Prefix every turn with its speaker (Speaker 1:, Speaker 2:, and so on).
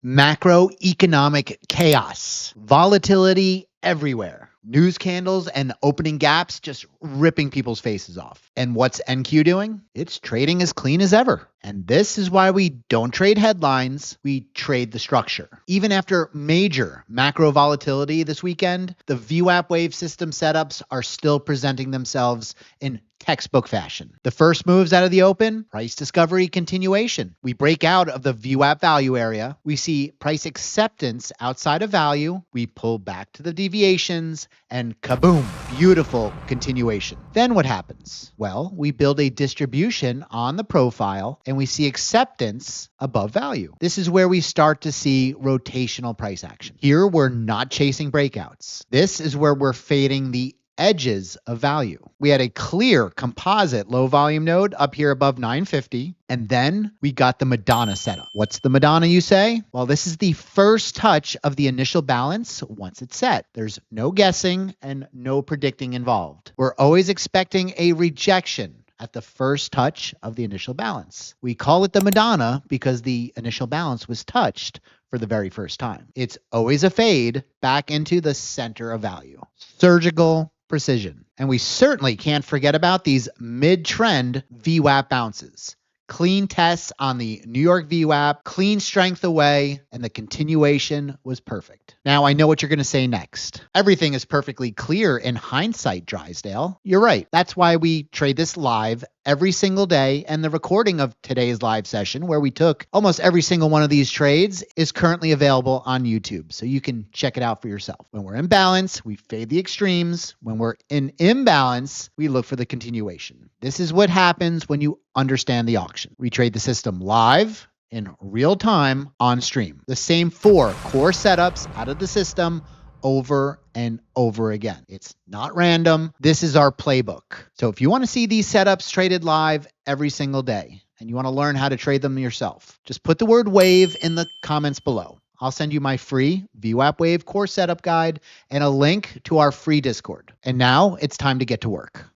Speaker 1: Macroeconomic chaos, volatility everywhere, news candles and opening gaps just ripping people's faces off. And what's NQ doing? It's trading as clean as ever. And this is why we don't trade headlines, we trade the structure. Even after major macro volatility this weekend, the VWAP wave system setups are still presenting themselves in textbook fashion. The first moves out of the open, price discovery continuation. We break out of the VWAP value area. We see price acceptance outside of value. We pull back to the deviations and kaboom, beautiful continuation. Then what happens? Well, we build a distribution on the profile and we see acceptance above value. This is where we start to see rotational price action. Here, we're not chasing breakouts. This is where we're fading the edges of value. We had a clear composite low volume node up here above 950, and then we got the Madonna setup. What's the Madonna, you say? Well, this is the first touch of the initial balance once it's set. There's no guessing and no predicting involved. We're always expecting a rejection at the first touch of the initial balance. We call it the Madonna because the initial balance was touched for the very first time. It's always a fade back into the center of value. Surgical precision. And we certainly can't forget about these mid-trend VWAP bounces. Clean tests on the New York VWAP, clean strength away, and the continuation was perfect. Now, I know what you're going to say next. Everything is perfectly clear in hindsight, Drysdale. You're right. That's why we trade this live every single day, and the recording of today's live session, where we took almost every single one of these trades, is currently available on YouTube, so you can check it out for yourself. When we're in balance, we fade the extremes. When we're in imbalance, we look for the continuation. This is what happens when you understand the auction. We trade the system live in real time on stream. The same 4 core setups out of the system over and over again. It's not random. This is our playbook. So if you want to see these setups traded live every single day and you want to learn how to trade them yourself, just put the word wave in the comments below. I'll send you my free VWAP Wave core setup guide and a link to our free Discord. And now it's time to get to work.